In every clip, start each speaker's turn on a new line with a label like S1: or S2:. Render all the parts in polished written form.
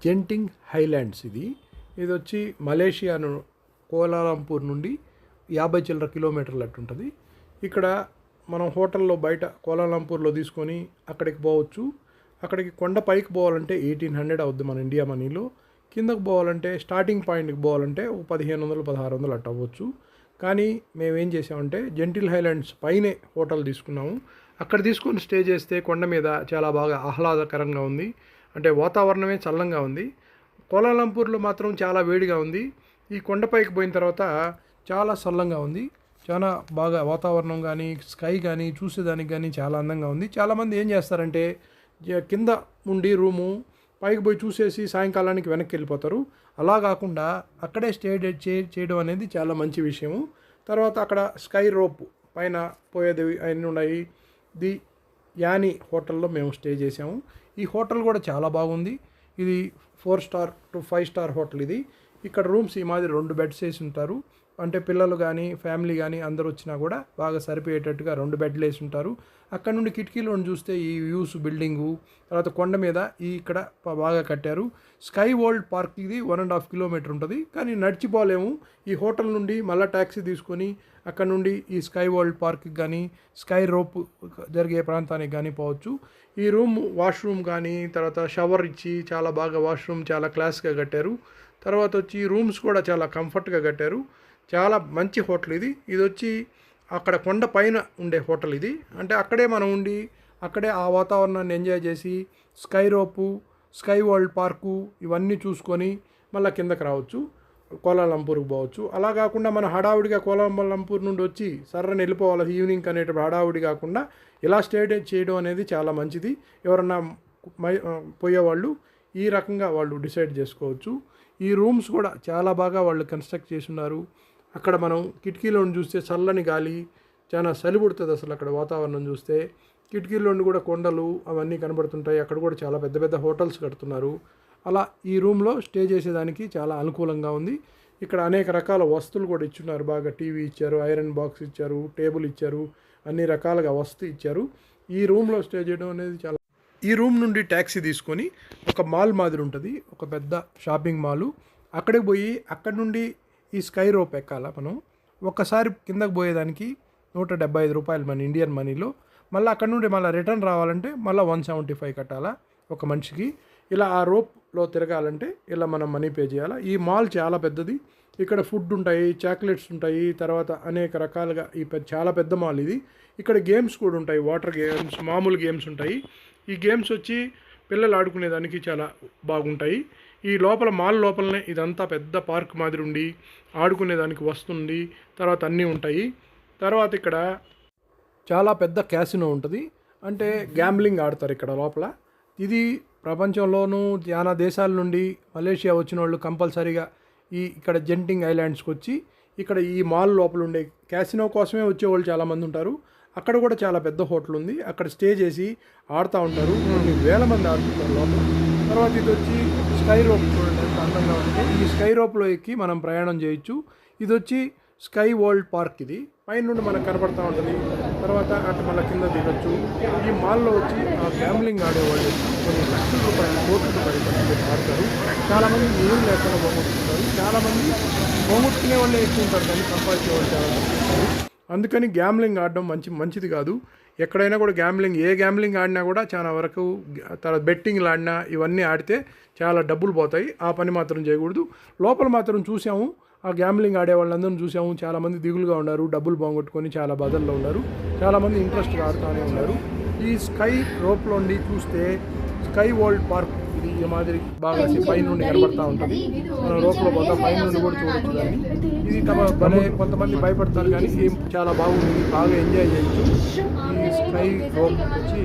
S1: జెంటింగ్ highlands. ఇది వచ్చి మలేషియాను Kuala Lumpur నుండి 50 చిల్లర కిలోమీటర్లు అట్టుంటుంది. ఇక్కడ మనం హోటల్లో బయట కోలాలంపూర్లో తీసుకొని అక్కడికి పోవచ్చు. అక్కడికి కొండ పైకి పోవాలంటే 1800 అవుద్ది మన ఇండియా మనీలో. కిందకు పోవాలంటే స్టార్టింగ్ పాయింట్కి పోవాలంటే 1500 1600 అట్ట అవ్వచ్చు. కానీ మేమేం చేసామంటే జెంటిల్ హైలాండ్స్ పైనే హోటల్ తీసుకున్నాము. అక్కడ తీసుకొని స్టే చేస్తే కొండ మీద చాలా బాగా ఆహ్లాదకరంగా ఉంది. అంటే వాతావరణమే చల్లంగా ఉంది. కోలాలంపూర్లో మాత్రం చాలా వేడిగా ఉంది. ఈ కొండపైకి పోయిన తర్వాత చాలా చల్లంగా ఉంది. చాలా బాగా వాతావరణం కానీ స్కై కానీ చూసేదానికి కానీ చాలా అందంగా ఉంది. చాలామంది ఏం చేస్తారంటే కింద ఉండి రూము పైకి పోయి చూసేసి సాయంకాలానికి వెనక్కి వెళ్ళిపోతారు. అలా కాకుండా అక్కడే స్టే చేయడం అనేది చాలా మంచి విషయము. తర్వాత అక్కడ స్కై రోప్ పైన పోయేది అన్నీ ఉన్నాయి. ది యానీ హోటల్లో మేము స్టే చేసాము. ఈ హోటల్ కూడా చాలా బాగుంది. ఇది 4 స్టార్ టు 5 స్టార్ హోటల్ ఇది. ఇక్కడ రూమ్స్ ఈ మాదిరి 2 బెడ్స్ వేసి ఉంటారు. అంటే పిల్లలు కానీ ఫ్యామిలీ కానీ అందరూ వచ్చినా కూడా బాగా సరిపోయేటట్టుగా 2 బెడ్లు వేసి ఉంటారు. అక్కడ నుండి కిటికీలో చూస్తే ఈ వ్యూస్ బిల్డింగు, తర్వాత కొండ మీద ఇక్కడ బాగా కట్టారు. స్కై వరల్డ్ పార్క్ ఇది 1.5 కిలోమీటర్ ఉంటుంది. కానీ నడిచిపోలేము. ఈ హోటల్ నుండి మళ్ళీ ట్యాక్సీ తీసుకొని అక్కడ నుండి ఈ స్కై వరల్డ్ పార్క్కి కానీ స్కై రోప్ జరిగే ప్రాంతానికి కానీ పోవచ్చు. ఈ రూమ్ వాష్రూమ్ కానీ తర్వాత షవర్ ఇచ్చి చాలా బాగా వాష్రూమ్ చాలా క్లాస్గా కట్టారు. తర్వాత వచ్చి రూమ్స్ కూడా చాలా కంఫర్ట్గా కట్టారు. చాలా మంచి హోటల్ ఇది. ఇది వచ్చి అక్కడ కొండ పైన ఉండే హోటల్ ఇది. అంటే అక్కడే మనం ఉండి అక్కడే ఆ వాతావరణాన్ని ఎంజాయ్ చేసి sky rope, sky world park ఇవన్నీ చూసుకొని మళ్ళీ కిందకి రావచ్చు, కోలాలంపూర్కి పోవచ్చు. అలా కాకుండా మన హడావుడిగా కోలాలంపూర్ నుండి వచ్చి సర్రని వెళ్ళిపోవాలి ఈవినింగ్ అనేటప్పుడు హడావుడి కాకుండా ఇలా స్టే చేయడం అనేది చాలా మంచిది. ఎవరన్నా పోయేవాళ్ళు ఈ రకంగా వాళ్ళు డిసైడ్ చేసుకోవచ్చు. ఈ రూమ్స్ కూడా చాలా బాగా వాళ్ళు కన్స్ట్రక్ట్ చేసి ఉన్నారు. అక్కడ మనం కిటికీలో చూస్తే చల్లని గాలి చాలా చలి పుడుతుంది. అసలు అక్కడ వాతావరణం చూస్తే కిటికీలో కూడా కొండలు అవన్నీ కనబడుతుంటాయి. అక్కడ కూడా చాలా పెద్ద పెద్ద హోటల్స్ కడుతున్నారు. అలా ఈ రూమ్లో స్టే చేసేదానికి చాలా అనుకూలంగా ఉంది. ఇక్కడ అనేక రకాల వస్తువులు కూడా ఇచ్చున్నారు. బాగా టీవీ ఇచ్చారు, ఐరన్ బాక్స్ ఇచ్చారు, టేబుల్ ఇచ్చారు, అన్ని రకాలుగా వస్తువు ఇచ్చారు. ఈ రూమ్లో స్టే చేయడం అనేది చాలా. ఈ రూమ్ నుండి ట్యాక్సీ తీసుకొని ఒక మాల్ మాదిరి ఉంటుంది, ఒక పెద్ద షాపింగ్ మాలు. అక్కడికి పోయి అక్కడి నుండి ఈ స్కై రోప్ ఎక్కాల. మనం ఒక్కసారి కిందకు పోయేదానికి 175 రూపాయలు మన ఇండియన్ మనీలో. మళ్ళీ అక్కడ నుండి మళ్ళీ రిటర్న్ రావాలంటే మళ్ళీ 175 కట్టాలా ఒక మనిషికి. ఇలా ఆ రోప్లో తిరగాలంటే ఇలా మనం మనీ పే చేయాలా. ఈ మాల్ చాలా పెద్దది. ఇక్కడ ఫుడ్ ఉంటాయి, చాక్లెట్స్ ఉంటాయి, తర్వాత అనేక రకాలుగా చాలా పెద్ద మాల్ ఇది. ఇక్కడ గేమ్స్ కూడా ఉంటాయి, వాటర్ గేమ్స్, మామూలు గేమ్స్ ఉంటాయి. ఈ గేమ్స్ వచ్చి పిల్లలు ఆడుకునేదానికి చాలా బాగుంటాయి. ఈ లోపల మాల్ లోపలనే ఇదంతా పెద్ద పార్క్ మాదిరి ఉండి ఆడుకునేదానికి వస్తుంది. తర్వాత అన్నీ ఉంటాయి. తర్వాత ఇక్కడ చాలా పెద్ద క్యాసినో ఉంటుంది. అంటే గ్యాంబ్లింగ్ ఆడతారు ఇక్కడ లోపల. ఇది ప్రపంచంలోనూ చాలా దేశాల నుండి మలేషియా వచ్చిన వాళ్ళు కంపల్సరీగా ఇక్కడ జెంటింగ్ ఐలాండ్స్కి వచ్చి ఇక్కడ ఈ మాల్ లోపల ఉండే క్యాసినో కోసమే వచ్చేవాళ్ళు చాలామంది ఉంటారు. అక్కడ కూడా చాలా పెద్ద హోటల్ ఉంది. అక్కడ స్టే చేసి ఆడుతూ ఉంటారు. కొన్ని వేల మంది ఆడుతుంటారు లోపల. తర్వాత ఇది వచ్చి స్కై రోప్ చూడండి ఎంత అందంగా ఉంటుంది. ఈ స్కై రోప్లో ఎక్కి మనం ప్రయాణం చేయొచ్చు. ఇది వచ్చి స్కై వరల్డ్ పార్క్. ఇది పైన నుండి మనకు కనపడుతూ ఉంటుంది. తర్వాత అటు మళ్ళీ కింద దిగొచ్చు. ఈ మాల్లో వచ్చి ఆ గ్యాంబ్లింగ్ ఆడేవాళ్ళు కొన్ని లక్షల రూపాయలు, కోట్ల రూపాయలు పెట్టి ఆడతారు. చాలామంది నీళ్ళు లేకుండా పోగొట్టుకుంటారు. చాలామంది పోగొట్టుకునే వాళ్ళే ఎక్కువ ఉంటారు, కానీ సంపాదించే వాళ్ళు చాలా ఉంటారు. అందుకని గ్యాంబ్లింగ్ ఆడడం మంచిది కాదు. ఎక్కడైనా కూడా ఏ గ్యాంబ్లింగ్ ఆడినా కూడా చాలా వరకు తర్వాత బెట్టింగ్లు ఆడినా ఇవన్నీ ఆడితే చాలా డబ్బులు పోతాయి. ఆ పని మాత్రం చేయకూడదు. లోపల మాత్రం చూసాము, ఆ గ్యాంబ్లింగ్ ఆడే వాళ్ళందరూ చూసాము. చాలామంది దిగులుగా ఉన్నారు, డబ్బులు పోగొట్టుకొని చాలా బాధల్లో ఉన్నారు. చాలామంది ఇంట్రెస్ట్గా ఆడుతూనే ఉన్నారు. ఈ స్కై రోప్లో ఉండి చూస్తే స్కై వరల్డ్ పార్క్ ఇది ఈ మాదిరి బాగా పై నుండి కనబడతా ఉంటుంది. మనం రోప్లో పోతాం, పై నుండి కూడా చూడవచ్చు దాన్ని. ఇది కొంతమంది భయపడతారు, కానీ చాలా బాగుంది, బాగా ఎంజాయ్ చేయొచ్చు. ఈ స్కై రోప్ వచ్చి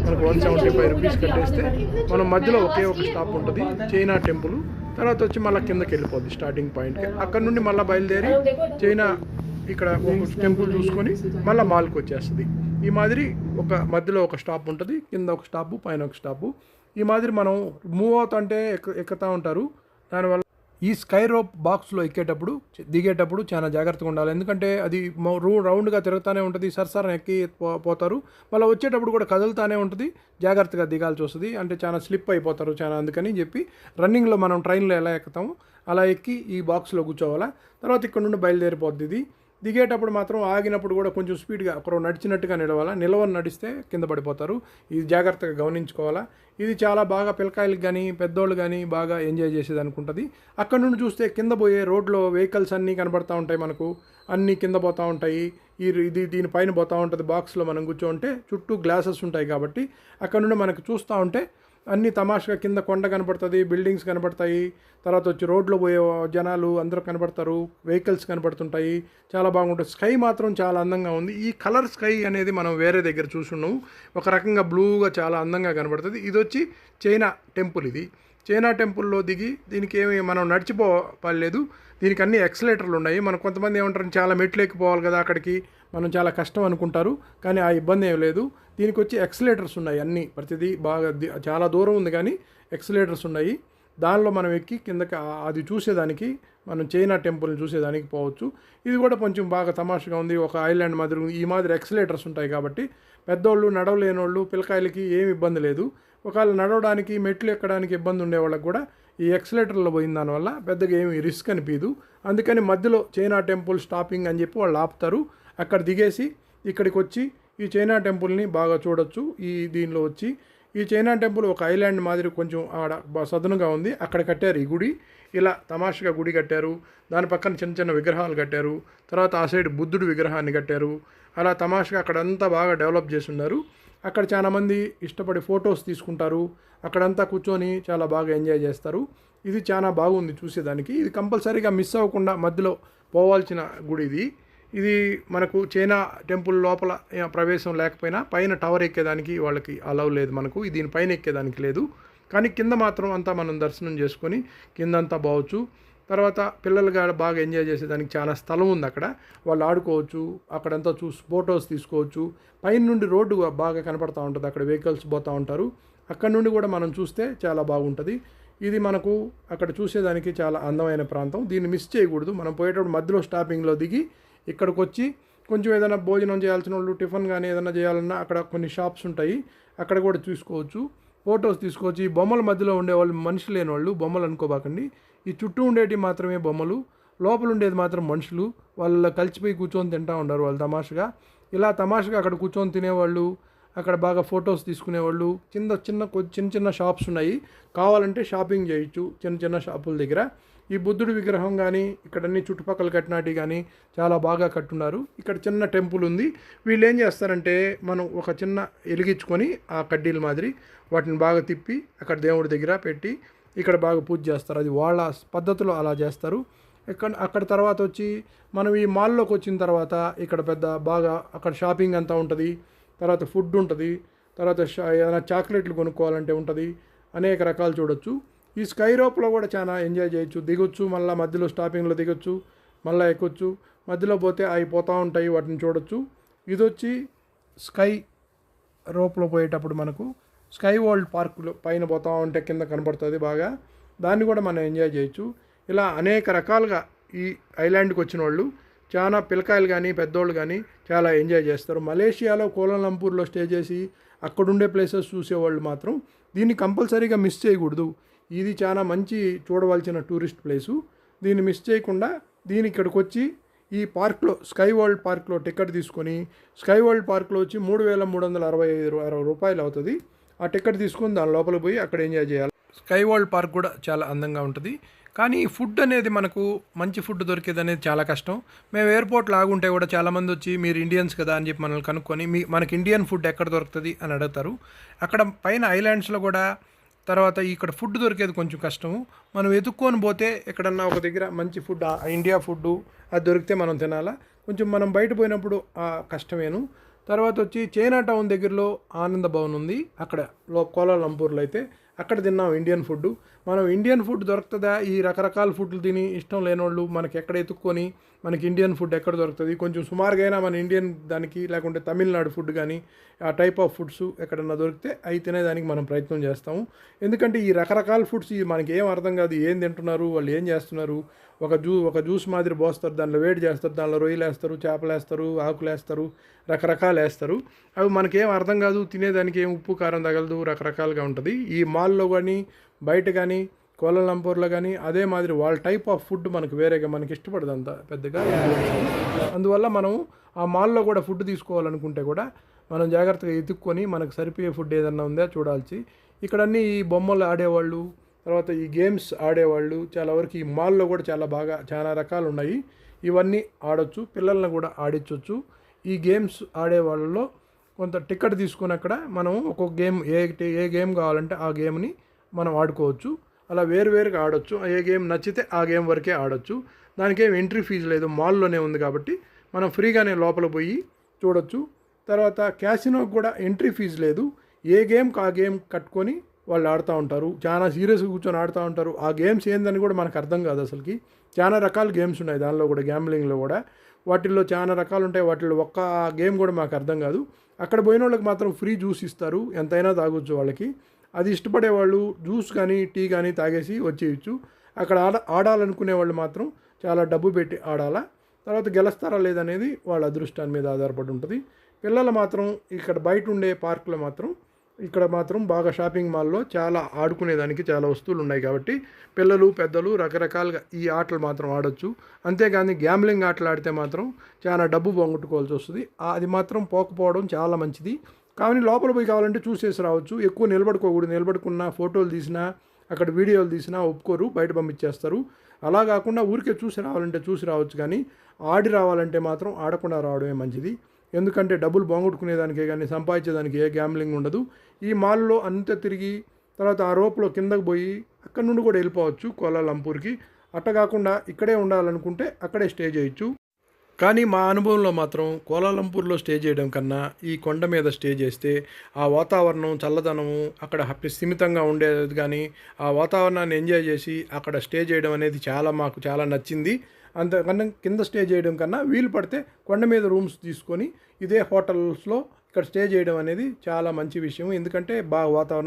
S1: మనకు 175 రూపీస్ కట్టేస్తే మనం మధ్యలో ఒకే ఒక స్టాప్ ఉంటుంది, చైనా టెంపుల్. తర్వాత వచ్చి మళ్ళీ కిందకి వెళ్ళిపోద్ది స్టార్టింగ్ పాయింట్కి. అక్కడ నుండి మళ్ళీ బయలుదేరి చైనా ఇక్కడ టెంపుల్ చూసుకొని మళ్ళీ మాల్కి వచ్చేస్తుంది. ఈ మాదిరి మధ్యలో ఒక స్టాప్ ఉంటుంది, కింద ఒక స్టాపు, పైన ఒక స్టాపు. ఈ మాదిరి మనం మూవ్ అవుతుంటే ఎక్కుతూ ఉంటారు. దానివల్ల ఈ స్కై రోప్ బాక్స్లో ఎక్కేటప్పుడు దిగేటప్పుడు చాలా జాగ్రత్తగా ఉండాలి. ఎందుకంటే అది రౌండ్గా తిరుగుతూనే ఉంటుంది. సరసర ఎక్కి పోతారు. మళ్ళీ వచ్చేటప్పుడు కూడా కదులుతూనే ఉంటుంది. జాగ్రత్తగా దిగాల్సి వస్తుంది. అంటే చాలా స్లిప్ అయిపోతారు చాలా. అందుకని చెప్పి రన్నింగ్లో మనం ట్రైన్లో ఎలా ఎక్కుతామో అలా ఎక్కి ఈ బాక్స్లో కూర్చోవాలా. తర్వాత ఇక్కడ నుండి బయలుదేరిపోద్ది ఇది. దిగేటప్పుడు మాత్రం ఆగినప్పుడు కూడా కొంచెం స్పీడ్గా ఒకరు నడిచినట్టుగా నిలవని నడిస్తే కింద పడిపోతారు. ఇది జాగ్రత్తగా గమనించుకోవాలా. ఇది చాలా బాగా పిల్లకాయలకు కానీ పెద్దోళ్ళు కానీ బాగా ఎంజాయ్ చేసేది అనుకుంటుంది. అక్కడ నుండి చూస్తే కింద పోయే రోడ్లో వెహికల్స్ అన్నీ కనబడతా ఉంటాయి మనకు. అన్నీ కింద పోతూ ఉంటాయి. దీనిపైన పోతూ ఉంటుంది. బాక్స్లో మనం కూర్చోంటే చుట్టూ గ్లాసెస్ ఉంటాయి కాబట్టి అక్కడ నుండి మనకు చూస్తూ ఉంటే అన్నీ తమాషగా కింద కొండ కనపడుతుంది, బిల్డింగ్స్ కనపడతాయి. తర్వాత వచ్చి రోడ్లో పోయే జనాలు అందరూ కనపడతారు, వెహికల్స్ కనపడుతుంటాయి. చాలా బాగుంటుంది. స్కై మాత్రం చాలా అందంగా ఉంది. ఈ కలర్ స్కై అనేది మనం వేరే దగ్గర చూసున్నాము. ఒక రకంగా బ్లూగా చాలా అందంగా కనపడుతుంది. ఇది వచ్చి చైనా టెంపుల్. ఇది చైనా టెంపుల్లో దిగి దీనికి ఏమి మనం నడిచిపోలేదు. దీనికి అన్ని ఎక్సలేటర్లు ఉన్నాయి. మనం కొంతమంది ఏమంటారు చాలా మెట్లు ఎక్కిపోవాలి కదా అక్కడికి, మనం చాలా కష్టం అనుకుంటారు. కానీ ఆ ఇబ్బంది ఏం లేదు. దీనికి వచ్చి ఎక్సలేటర్స్ ఉన్నాయి. అన్నీ ప్రతిదీ బాగా చాలా దూరం ఉంది కానీ ఎక్సలేటర్స్ ఉన్నాయి. దానిలో మనం ఎక్కి కిందకి అది చూసేదానికి మనం చైనా టెంపుల్ని చూసేదానికి పోవచ్చు. ఇది కూడా కొంచెం బాగా తమాషగా ఉంది. ఒక ఐలాండ్ మాదిరి ఉంది. ఈ మాదిరి ఎక్సలేటర్స్ ఉంటాయి కాబట్టి పెద్దోళ్ళు నడవలేని వాళ్ళు పిల్లకాయలకి ఏమి ఇబ్బంది లేదు. ఒకవేళ నడవడానికి మెట్లు ఎక్కడానికి ఇబ్బంది ఉండే వాళ్ళకి కూడా ఈ ఎక్సలేటర్లో పోయిన దానివల్ల పెద్దగా ఏమి రిస్క్ అనిపించదు. అందుకని మధ్యలో చైనా టెంపుల్ స్టాపింగ్ అని చెప్పి వాళ్ళు ఆపుతారు. అక్కడ దిగేసి ఇక్కడికి వచ్చి ఈ చైనా టెంపుల్ని బాగా చూడొచ్చు. దీనిలో వచ్చి ఈ చైనా టెంపుల్ ఒక ఐలాండ్ మాదిరి కొంచెం ఆడ సదునుగా ఉంది. అక్కడ కట్టారు ఈ గుడి. ఇలా తమాషగా గుడి కట్టారు. దాని పక్కన చిన్న చిన్న విగ్రహాలు కట్టారు. తర్వాత ఆ సైడ్ బుద్ధుడి విగ్రహాన్ని కట్టారు. అలా తమాషగా అక్కడంతా బాగా డెవలప్ చేసి ఉన్నారు. అక్కడ చాలామంది ఇష్టపడి ఫొటోస్ తీసుకుంటారు. అక్కడంతా కూర్చొని చాలా బాగా ఎంజాయ్ చేస్తారు. ఇది చాలా బాగుంది చూసేదానికి. ఇది కంపల్సరీగా మిస్ అవ్వకుండా మధ్యలో పోవాల్సిన గుడి ఇది మనకు చైనా టెంపుల్ లోపల ప్రవేశం లేకపోయినా పైన టవర్ ఎక్కేదానికి వాళ్ళకి అలవ్ లేదు. మనకు దీనిపైన ఎక్కేదానికి లేదు. కానీ కింద మాత్రం అంతా మనం దర్శనం చేసుకొని కిందంతా పోవచ్చు. తర్వాత పిల్లలుగా బాగా ఎంజాయ్ చేసేదానికి చాలా స్థలం ఉంది అక్కడ. వాళ్ళు ఆడుకోవచ్చు. అక్కడంతా ఫొటోస్ తీసుకోవచ్చు. పైన నుండి రోడ్డు బాగా కనపడతా ఉంటుంది. అక్కడ వెహికల్స్ పోతూ ఉంటారు. అక్కడ నుండి కూడా మనం చూస్తే చాలా బాగుంటుంది. ఇది మనకు అక్కడ చూసేదానికి చాలా అందమైన ప్రాంతం. దీన్ని మిస్ చేయకూడదు. మనం పోయేటప్పుడు మధ్యలో స్టాపింగ్లో దిగి ఇక్కడికి వచ్చి కొంచెం ఏదైనా భోజనం చేయాల్సిన వాళ్ళు టిఫిన్ కానీ ఏదైనా చేయాలన్నా అక్కడ కొన్ని షాప్స్ ఉంటాయి. అక్కడ కూడా చూసుకోవచ్చు. ఫొటోస్ తీసుకోవచ్చు. ఈ బొమ్మల మధ్యలో ఉండేవాళ్ళు మనుషులు లేని వాళ్ళు బొమ్మలు అనుకోబాకండి. ఈ చుట్టూ ఉండేటివి మాత్రమే బొమ్మలు. లోపల ఉండేది మాత్రం మనుషులు. వాళ్ళు కలిసిపోయి కూర్చొని తింటూ ఉంటారు వాళ్ళు తమాషగా. ఇలా తమాషగా అక్కడ కూర్చొని తినేవాళ్ళు, అక్కడ బాగా ఫొటోస్ తీసుకునేవాళ్ళు. చిన్న చిన్న షాప్స్ ఉన్నాయి. కావాలంటే షాపింగ్ చేయొచ్చు చిన్న చిన్న షాపుల దగ్గర. ఈ బుద్ధుడి విగ్రహం కానీ ఇక్కడన్నీ చుట్టుపక్కల కట్టినాటి కానీ చాలా బాగా కట్టున్నారు. ఇక్కడ చిన్న టెంపుల్ ఉంది. వీళ్ళు ఏం చేస్తారంటే మనం ఒక చిన్న ఎలిగించుకొని ఆ కడ్డీల మాదిరి వాటిని బాగా తిప్పి అక్కడ దేవుడి దగ్గర పెట్టి ఇక్కడ బాగా పూజ చేస్తారు. అది వాళ్ళ పద్ధతిలో అలా చేస్తారు. అక్కడ తర్వాత వచ్చి మనం ఈ మాల్లోకి వచ్చిన తర్వాత ఇక్కడ బాగా అక్కడ షాపింగ్ అంతా ఉంటుంది. తర్వాత ఫుడ్ ఉంటుంది. తర్వాత ఏదైనా చాక్లెట్లు కొనుక్కోవాలంటే ఉంటుంది. అనేక రకాలు చూడొచ్చు. ఈ స్కై రోప్లో కూడా చాలా ఎంజాయ్ చేయొచ్చు. దిగొచ్చు, మళ్ళీ మధ్యలో స్టాపింగ్లో దిగొచ్చు, మళ్ళీ ఎక్కొచ్చు. మధ్యలో పోతే అవి పోతూ ఉంటాయి, వాటిని చూడొచ్చు. ఇది వచ్చి స్కై రోప్లో పోయేటప్పుడు మనకు స్కై వరల్డ్ పార్కులో పైన పోతూ ఉంటే కింద కనపడుతుంది బాగా. దాన్ని కూడా మనం ఎంజాయ్ చేయొచ్చు. ఇలా అనేక రకాలుగా ఈ ఐలాండ్కి వచ్చిన వాళ్ళు చాలా పిల్లకాయలు కానీ పెద్దోళ్ళు కానీ చాలా ఎంజాయ్ చేస్తారు. మలేషియాలో కోలాలంపూర్లో స్టే చేసి అక్కడుండే ప్లేసెస్ చూసేవాళ్ళు మాత్రం దీన్ని కంపల్సరీగా మిస్ చేయకూడదు. ఇది చాలా మంచి చూడవలసిన టూరిస్ట్ ప్లేసు. దీన్ని మిస్ చేయకుండా ఇక్కడికి వచ్చి ఈ పార్క్లో స్కై వరల్డ్ పార్క్లో టికెట్ తీసుకొని స్కై వరల్డ్ పార్క్లో వచ్చి 3,365 రూపాయలు అవుతుంది. ఆ టికెట్ తీసుకొని దాని లోపలికి పోయి అక్కడ ఎంజాయ్ చేయాలి. స్కై వరల్డ్ పార్క్ కూడా చాలా అందంగా ఉంటుంది. కానీ ఫుడ్ అనేది మనకు మంచి ఫుడ్ దొరికేది అనేది చాలా కష్టం. మేము ఎయిర్పోర్ట్ లాగుంటే కూడా చాలామంది వచ్చి మీరు ఇండియన్స్ కదా అని చెప్పి మనల్ని కనుక్కొని మనకి ఇండియన్ ఫుడ్ ఎక్కడ దొరుకుతుంది అని అడుగుతారు. అక్కడ పైన ఐలాండ్స్లో కూడా తర్వాత ఇక్కడ ఫుడ్ దొరికేది కొంచెం కష్టము. మనం వెతుక్కొని పోతే ఎక్కడన్నా ఒక దగ్గర మంచి ఫుడ్ ఇండియా ఫుడ్ అది దొరికితే మనం తినాలా. కొంచెం మనం బయట పోయినప్పుడు కష్టమేను. తర్వాత వచ్చి చైనా టౌన్ దగ్గరలో ఆనంద భవన్ ఉంది. అక్కడ కోలాలంపూర్లో అయితే అక్కడ తిన్నాం ఇండియన్ ఫుడ్. మనం ఇండియన్ ఫుడ్ దొరుకుతుందా, ఈ రకరకాల ఫుడ్లు తిని ఇష్టం లేనోళ్ళు మనకి ఎక్కడ ఎత్తుక్కొని మనకి ఇండియన్ ఫుడ్ ఎక్కడ దొరుకుతుంది, కొంచెం సుమారుగా అయినా మన ఇండియన్ దానికి, లేకుంటే తమిళనాడు ఫుడ్ కానీ ఆ టైప్ ఆఫ్ ఫుడ్స్ ఎక్కడన్నా దొరికితే అవి తినేదానికి మనం ప్రయత్నం చేస్తాము. ఎందుకంటే ఈ రకరకాల ఫుడ్స్ మనకి ఏం అర్థం కాదు, ఏం తింటున్నారు వాళ్ళు, ఏం చేస్తున్నారు. ఒక జ్యూస్ మాదిరి పోస్తారు, దానిలో వేడి చేస్తారు, దానిలో రొయ్యలు వేస్తారు, చేపలు వేస్తారు, ఆకులు వేస్తారు, రకరకాలు వేస్తారు. అవి మనకేం అర్థం కాదు, తినేదానికి ఏం ఉప్పు కారం తగలదు, రకరకాలుగా ఉంటుంది. ఈ మాల్లో కానీ బయట కానీ కోలాలంపూర్లో కానీ అదే మాదిరి వాళ్ళ టైప్ ఆఫ్ ఫుడ్ మనకు వేరేగా మనకి ఇష్టపడదు అంత పెద్దగా. అందువల్ల మనం ఆ మాల్లో కూడా ఫుడ్ తీసుకోవాలనుకుంటే కూడా మనం జాగ్రత్తగా ఎత్తుక్కొని మనకు సరిపోయే ఫుడ్ ఏదన్నా ఉందా చూడాల్సి. ఇక్కడ అన్నీ ఈ బొమ్మలు ఆడేవాళ్ళు, తర్వాత ఈ గేమ్స్ ఆడేవాళ్ళు చాలా వరకు ఈ మాల్లో కూడా చాలా రకాలు ఉన్నాయి. ఇవన్నీ ఆడొచ్చు, పిల్లల్ని కూడా ఆడించవచ్చు. ఈ గేమ్స్ ఆడే వాళ్ళలో కొంత టికెట్ తీసుకుని అక్కడ మనం ఒక్కొక్క గేమ్ ఏ గేమ్ కావాలంటే ఆ గేమ్ని మనం ఆడుకోవచ్చు. అలా వేరువేరుగా ఆడొచ్చు. ఏ గేమ్ నచ్చితే ఆ గేమ్ వరకే ఆడొచ్చు. దానికేం ఎంట్రీ ఫీజు లేదు, మాల్లోనే ఉంది కాబట్టి మనం ఫ్రీగానే లోపల పోయి చూడొచ్చు. తర్వాత క్యాసినోకి కూడా ఎంట్రీ ఫీజు లేదు. ఏ గేమ్కి ఆ గేమ్ కట్టుకొని వాళ్ళు ఆడుతూ ఉంటారు. చాలా సీరియస్గా కూర్చొని ఆడుతూ ఉంటారు. ఆ గేమ్స్ ఏందని కూడా మనకు అర్థం కాదు అసలుకి. చాలా రకాల గేమ్స్ ఉన్నాయి దానిలో కూడా, గ్యాంబ్లింగ్లో కూడా. వాటిల్లో చాలా రకాలు ఉంటాయి. వాటిల్లో ఒక్క గేమ్ కూడా మాకు అర్థం కాదు. అక్కడ పోయిన వాళ్ళకి మాత్రం ఫ్రీ జ్యూస్ ఇస్తారు, ఎంతైనా తాగొచ్చు వాళ్ళకి. అది ఇష్టపడే వాళ్ళు జ్యూస్ కానీ టీ కానీ తాగేసి వచ్చేయచ్చు. అక్కడ ఆడాలనుకునే వాళ్ళు మాత్రం చాలా డబ్బు పెట్టి ఆడాలా. తర్వాత గెలుస్తారా లేదనేది వాళ్ళ అదృష్టాన్ని మీద ఆధారపడి ఉంటుంది. పిల్లలు మాత్రం ఇక్కడ బయట ఉండే పార్కులో మాత్రం, ఇక్కడ మాత్రం బాగా షాపింగ్ మాల్లో చాలా ఆడుకునేదానికి చాలా వస్తువులు ఉన్నాయి కాబట్టి పిల్లలు పెద్దలు రకరకాలుగా ఈ ఆటలు మాత్రం ఆడొచ్చు. అంతేగాని గ్యాంబ్లింగ్ ఆటలు ఆడితే మాత్రం చాలా డబ్బు పోగొట్టుకోవాల్సి వస్తుంది. అది మాత్రం పోకపోవడం చాలా మంచిది. కానీ లోపల పోయి కావాలంటే చూసేసి రావచ్చు. ఎక్కువ నిలబడుకోకూడదు. నిలబడుకున్న ఫోటోలు తీసినా అక్కడ వీడియోలు తీసినా ఒప్పుకోరు, బయట పంపించేస్తారు. అలా కాకుండా ఊరికే చూసి రావాలంటే చూసి రావచ్చు, కానీ ఆడి రావాలంటే మాత్రం ఆడకుండా రావడమే మంచిది. ఎందుకంటే డబ్బులు పోగొట్టుకునేదానికే కానీ సంపాదించేదానికి ఏ గ్యాంబ్లింగ్ ఉండదు. ఈ మాల్లో అంతా తిరిగి తర్వాత ఆ రోప్లో కిందకు పోయి అక్కడ నుండి కూడా వెళ్ళిపోవచ్చు కోలాలంపూర్కి. అట్ట కాకుండా ఇక్కడే ఉండాలనుకుంటే అక్కడే స్టే చేయొచ్చు. కానీ మా అనుభవంలో మాత్రం కోలాలంపూర్లో స్టే చేయడం కన్నా ఈ కొండ మీద స్టే చేస్తే ఆ వాతావరణం, చల్లదనము, అక్కడ స్థిమితంగా ఉండేది కానీ ఆ వాతావరణాన్ని ఎంజాయ్ చేసి అక్కడ స్టే చేయడం అనేది మాకు చాలా నచ్చింది. అంతకన్నా కింద స్టే చేయడం కన్నా వీలు పడితే కొండ మీద రూమ్స్ తీసుకొని ఇదే హోటల్స్లో ఇక్కడ స్టే చేయడం అనేది చాలా మంచి విషయం. ఎందుకంటే బాగా వాతావరణం